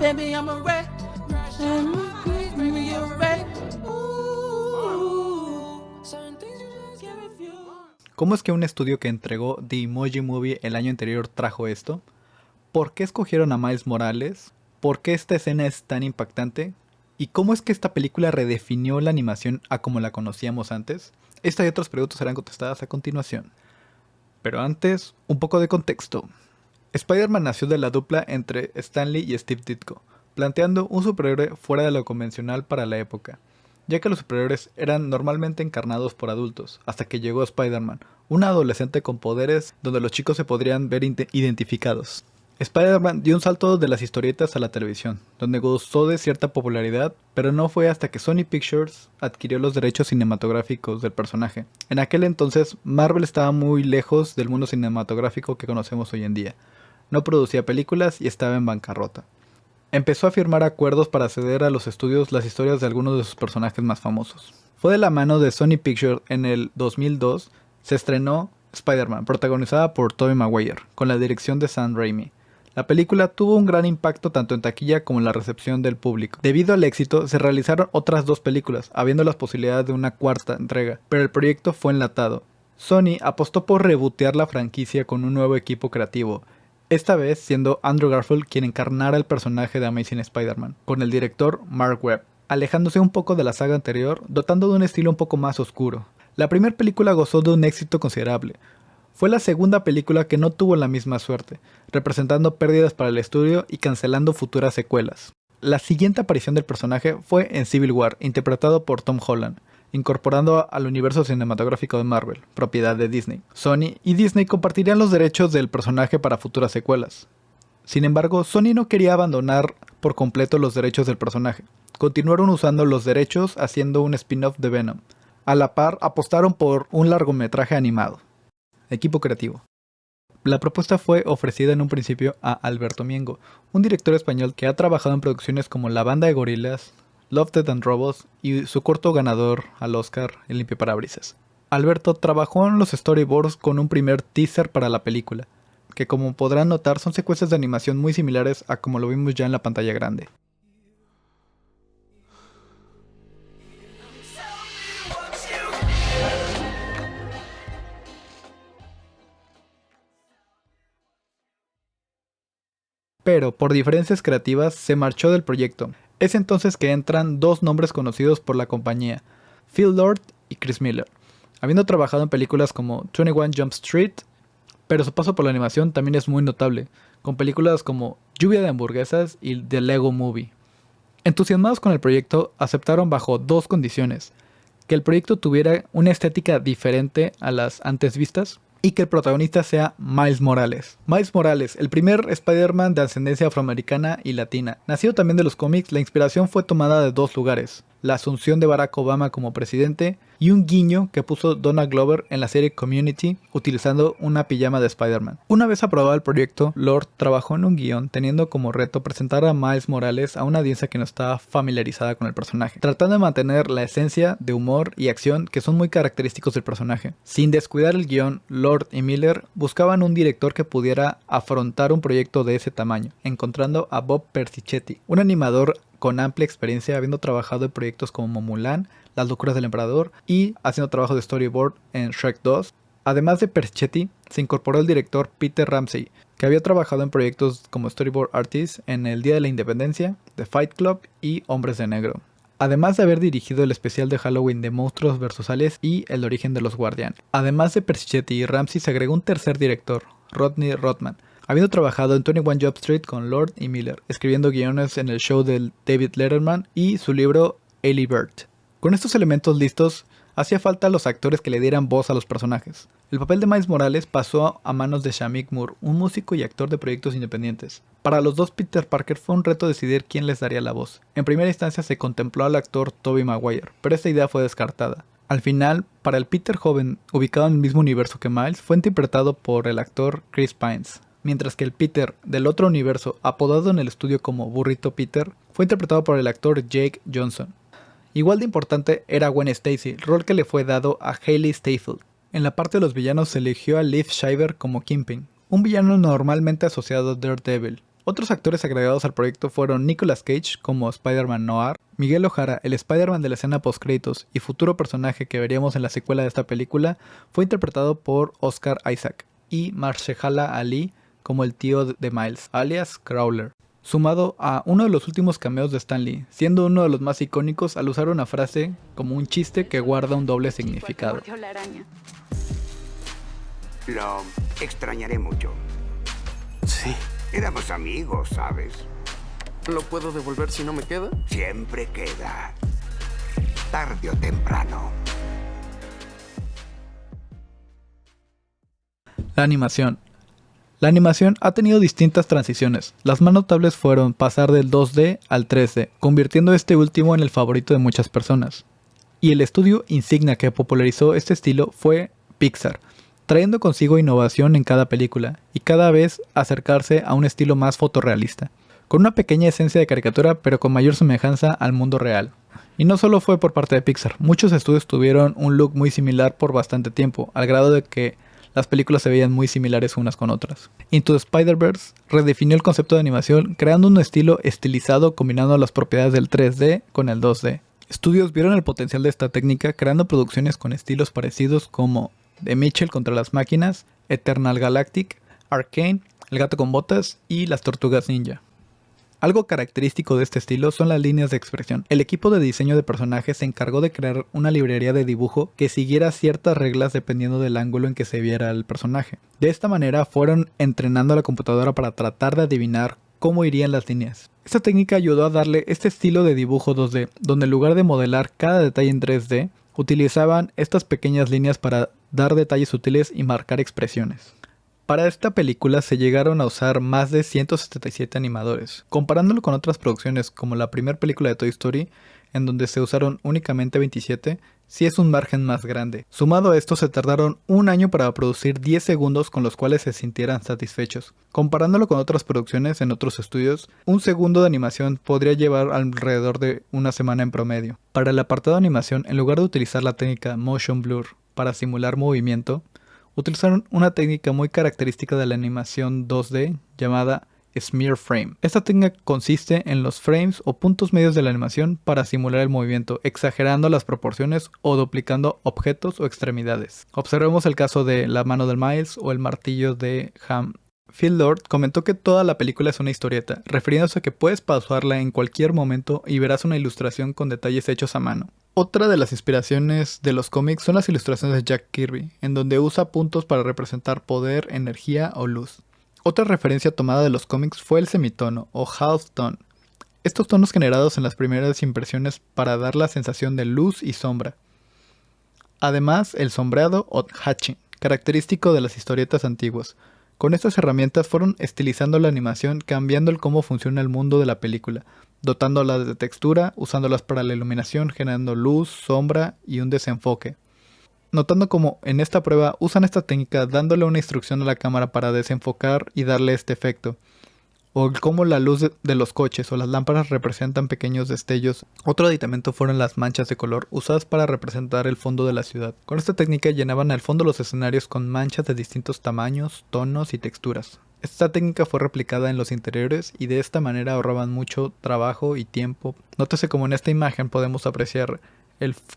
Baby, I'm a wreck. Baby, you're a wreck. Ooh. Certain things you just can't refuse. ¿Cómo es que un estudio que entregó The Emoji Movie el año anterior trajo esto? ¿Por qué escogieron a Miles Morales? ¿Por qué esta escena es tan impactante? ¿Y cómo es que esta película redefinió la animación a como la conocíamos antes? Esta y otras preguntas serán contestadas a continuación. Pero antes, un poco de contexto. Spider-Man nació de la dupla entre Stan Lee y Steve Ditko, planteando un superhéroe fuera de lo convencional para la época, ya que los superhéroes eran normalmente encarnados por adultos, hasta que llegó Spider-Man, un adolescente con poderes donde los chicos se podrían ver identificados. Spider-Man dio un salto de las historietas a la televisión, donde gozó de cierta popularidad, pero no fue hasta que Sony Pictures adquirió los derechos cinematográficos del personaje. En aquel entonces, Marvel estaba muy lejos del mundo cinematográfico que conocemos hoy en día. No producía películas y estaba en bancarrota. Empezó a firmar acuerdos para ceder a los estudios las historias de algunos de sus personajes más famosos. Fue de la mano de Sony Pictures en el 2002, se estrenó Spider-Man, protagonizada por Tobey Maguire, con la dirección de Sam Raimi. La película tuvo un gran impacto tanto en taquilla como en la recepción del público. Debido al éxito, se realizaron otras 2 películas, habiendo las posibilidades de una cuarta entrega, pero el proyecto fue enlatado. Sony apostó por rebootear la franquicia con un nuevo equipo creativo, esta vez siendo Andrew Garfield quien encarnara el personaje de Amazing Spider-Man, con el director Mark Webb, alejándose un poco de la saga anterior, dotando de un estilo un poco más oscuro. La primera película gozó de un éxito considerable. Fue la segunda película que no tuvo la misma suerte, representando pérdidas para el estudio y cancelando futuras secuelas. La siguiente aparición del personaje fue en Civil War, interpretado por Tom Holland, incorporando al universo cinematográfico de Marvel, propiedad de Disney. Sony y Disney compartirían los derechos del personaje para futuras secuelas. Sin embargo, Sony no quería abandonar por completo los derechos del personaje. Continuaron usando los derechos haciendo un spin-off de Venom. A la par, apostaron por un largometraje animado. Equipo creativo. La propuesta fue ofrecida en un principio a Alberto Miengo, un director español que ha trabajado en producciones como La Banda de Gorilas, Love, Death and Robots y su corto ganador al Oscar, El limpiaparabrisas. Alberto trabajó en los storyboards con un primer teaser para la película, que como podrán notar son secuencias de animación muy similares a como lo vimos ya en la pantalla grande. Pero por diferencias creativas se marchó del proyecto. Es entonces que entran 2 nombres conocidos por la compañía, Phil Lord y Chris Miller, habiendo trabajado en películas como 21 Jump Street, pero su paso por la animación también es muy notable, con películas como Lluvia de hamburguesas y The Lego Movie. Entusiasmados con el proyecto, aceptaron bajo 2 condiciones: que el proyecto tuviera una estética diferente a las antes vistas, y que el protagonista sea Miles Morales. Miles Morales, el primer Spider-Man de ascendencia afroamericana y latina. Nacido también de los cómics, la inspiración fue tomada de 2 lugares: la asunción de Barack Obama como presidente y un guiño que puso Donald Glover en la serie Community utilizando una pijama de Spider-Man. Una vez aprobado el proyecto, Lord trabajó en un guión teniendo como reto presentar a Miles Morales a una audiencia que no estaba familiarizada con el personaje, tratando de mantener la esencia de humor y acción que son muy característicos del personaje. Sin descuidar el guión, Lord y Miller buscaban un director que pudiera afrontar un proyecto de ese tamaño, encontrando a Bob Persichetti, un animador con amplia experiencia habiendo trabajado en proyectos como Mulan, Las locuras del emperador y haciendo trabajo de storyboard en Shrek 2. Además de Persichetti, se incorporó el director Peter Ramsey, que había trabajado en proyectos como storyboard artist en El Día de la Independencia, The Fight Club y Hombres de Negro. Además de haber dirigido el especial de Halloween de Monstruos vs. Aliens y El origen de los guardianes. Además de Persichetti y Ramsey se agregó un tercer director, Rodney Rothman, habiendo trabajado en 21 Jump Street con Lord y Miller, escribiendo guiones en el show de David Letterman y su libro Ellie Bird. Con estos elementos listos, hacía falta los actores que le dieran voz a los personajes. El papel de Miles Morales pasó a manos de Shameik Moore, un músico y actor de proyectos independientes. Para los 2 Peter Parker fue un reto decidir quién les daría la voz. En primera instancia se contempló al actor Tobey Maguire, pero esta idea fue descartada. Al final, para el Peter joven, ubicado en el mismo universo que Miles, fue interpretado por el actor Chris Pines, mientras que el Peter del otro universo, apodado en el estudio como Burrito Peter, fue interpretado por el actor Jake Johnson. Igual de importante era Gwen Stacy, rol que le fue dado a Hailey Steinfeld. En la parte de los villanos se eligió a Liev Schreiber como Kingpin, un villano normalmente asociado a Daredevil, Otros actores agregados al proyecto fueron Nicolas Cage como Spider-Man Noir, Miguel O'Hara, el Spider-Man de la escena post-créditos y futuro personaje que veríamos en la secuela de esta película, fue interpretado por Oscar Isaac, y Marshala Ali como el tío de Miles, alias Crawler, sumado a uno de los últimos cameos de Stan Lee, siendo uno de los más icónicos al usar una frase como un chiste que guarda un doble significado. Lo extrañaré mucho. Sí. Éramos amigos, ¿sabes? ¿Lo puedo devolver si no me queda? Siempre queda. Tarde o temprano. La animación. La animación ha tenido distintas transiciones. Las más notables fueron pasar del 2D al 3D, convirtiendo este último en el favorito de muchas personas. Y el estudio insignia que popularizó este estilo fue Pixar, trayendo consigo innovación en cada película y cada vez acercarse a un estilo más fotorrealista, con una pequeña esencia de caricatura pero con mayor semejanza al mundo real. Y no solo fue por parte de Pixar, muchos estudios tuvieron un look muy similar por bastante tiempo, al grado de que las películas se veían muy similares unas con otras. Into the Spider-Verse redefinió el concepto de animación creando un estilo estilizado combinando las propiedades del 3D con el 2D. Estudios vieron el potencial de esta técnica creando producciones con estilos parecidos como The Mitchell contra las máquinas, Eternal Galactic, Arcane, El gato con botas y Las tortugas ninja. Algo característico de este estilo son las líneas de expresión. El equipo de diseño de personajes se encargó de crear una librería de dibujo que siguiera ciertas reglas dependiendo del ángulo en que se viera el personaje. De esta manera fueron entrenando a la computadora para tratar de adivinar cómo irían las líneas. Esta técnica ayudó a darle este estilo de dibujo 2D, donde en lugar de modelar cada detalle en 3D, utilizaban estas pequeñas líneas para dar detalles sutiles y marcar expresiones. Para esta película se llegaron a usar más de 177 animadores, comparándolo con otras producciones como la primera película de Toy Story, en donde se usaron únicamente 27, sí es un margen más grande. Sumado a esto se tardaron un año para producir 10 segundos con los cuales se sintieran satisfechos. Comparándolo con otras producciones en otros estudios, un segundo de animación podría llevar alrededor de una semana en promedio. Para el apartado de animación, en lugar de utilizar la técnica Motion Blur para simular movimiento, utilizaron una técnica muy característica de la animación 2D llamada Smear Frame. Esta técnica consiste en los frames o puntos medios de la animación para simular el movimiento, exagerando las proporciones o duplicando objetos o extremidades. Observemos el caso de la mano de Miles o el martillo de Ham. Phil Lord comentó que toda la película es una historieta, refiriéndose a que puedes pausarla en cualquier momento y verás una ilustración con detalles hechos a mano. Otra de las inspiraciones de los cómics son las ilustraciones de Jack Kirby, en donde usa puntos para representar poder, energía o luz. Otra referencia tomada de los cómics fue el semitono o half tone. Estos tonos generados en las primeras impresiones para dar la sensación de luz y sombra. Además, el sombreado o hatching, característico de las historietas antiguas. Con estas herramientas fueron estilizando la animación, cambiando el cómo funciona el mundo de la película, dotándolas de textura, usándolas para la iluminación, generando luz, sombra y un desenfoque. Notando cómo en esta prueba usan esta técnica dándole una instrucción a la cámara para desenfocar y darle este efecto. O cómo la luz de los coches o las lámparas representan pequeños destellos. Otro aditamento fueron las manchas de color usadas para representar el fondo de la ciudad. Con esta técnica llenaban al fondo los escenarios con manchas de distintos tamaños, tonos y texturas. Esta técnica fue replicada en los interiores y de esta manera ahorraban mucho trabajo y tiempo. Nótese como en esta imagen podemos apreciar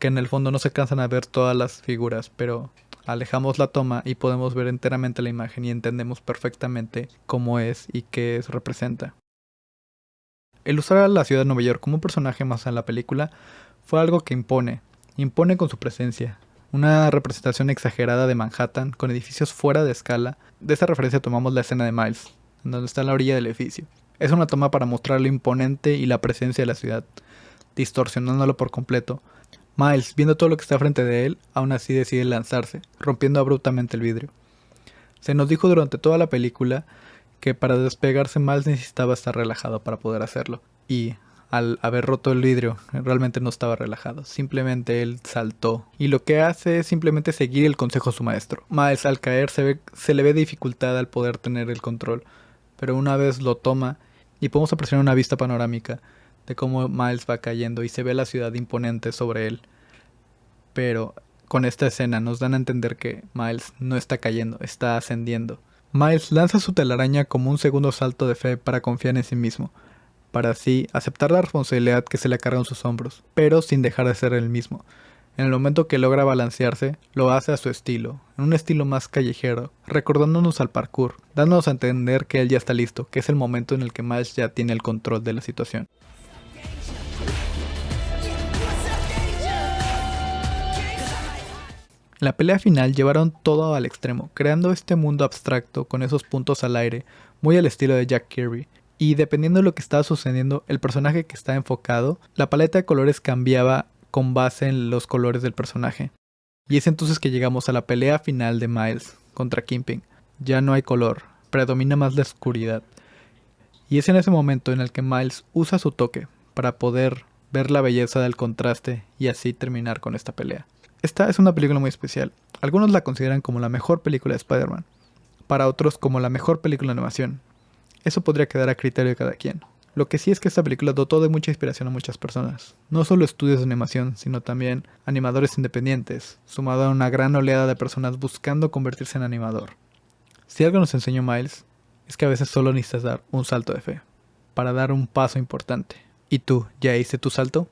que en el fondo no se alcanzan a ver todas las figuras, pero alejamos la toma y podemos ver enteramente la imagen y entendemos perfectamente cómo es y qué representa. El usar a la ciudad de Nueva York como un personaje más en la película fue algo que impone con su presencia. Una representación exagerada de Manhattan con edificios fuera de escala. De esa referencia tomamos la escena de Miles, en donde está en la orilla del edificio. Es una toma para mostrar lo imponente y la presencia de la ciudad, distorsionándolo por completo. Miles, viendo todo lo que está frente de él, aún así decide lanzarse, rompiendo abruptamente el vidrio. Se nos dijo durante toda la película que para despegarse Miles necesitaba estar relajado para poder hacerlo. Y al haber roto el vidrio, realmente no estaba relajado. Simplemente él saltó. Y lo que hace es simplemente seguir el consejo de su maestro. Miles al caer se le ve dificultad al poder tener el control. Pero una vez lo toma y podemos apreciar una vista panorámica de cómo Miles va cayendo y se ve la ciudad imponente sobre él. Pero con esta escena nos dan a entender que Miles no está cayendo, está ascendiendo. Miles lanza su telaraña como un segundo salto de fe para confiar en sí mismo, para así aceptar la responsabilidad que se le carga en sus hombros, pero sin dejar de ser él mismo. En el momento que logra balancearse, lo hace a su estilo, en un estilo más callejero, recordándonos al parkour, dándonos a entender que él ya está listo, que es el momento en el que Miles ya tiene el control de la situación. En la pelea final llevaron todo al extremo, creando este mundo abstracto con esos puntos al aire, muy al estilo de Jack Kirby. Y dependiendo de lo que estaba sucediendo, el personaje que estaba enfocado, la paleta de colores cambiaba con base en los colores del personaje. Y es entonces que llegamos a la pelea final de Miles contra Kingpin. Ya no hay color, predomina más la oscuridad. Y es en ese momento en el que Miles usa su toque para poder ver la belleza del contraste y así terminar con esta pelea. Esta es una película muy especial. Algunos la consideran como la mejor película de Spider-Man, para otros como la mejor película de animación. Eso podría quedar a criterio de cada quien. Lo que sí es que esta película dotó de mucha inspiración a muchas personas, no solo estudios de animación, sino también animadores independientes, sumado a una gran oleada de personas buscando convertirse en animador. Si algo nos enseñó Miles, es que a veces solo necesitas dar un salto de fe, para dar un paso importante. ¿Y tú, ya hiciste tu salto?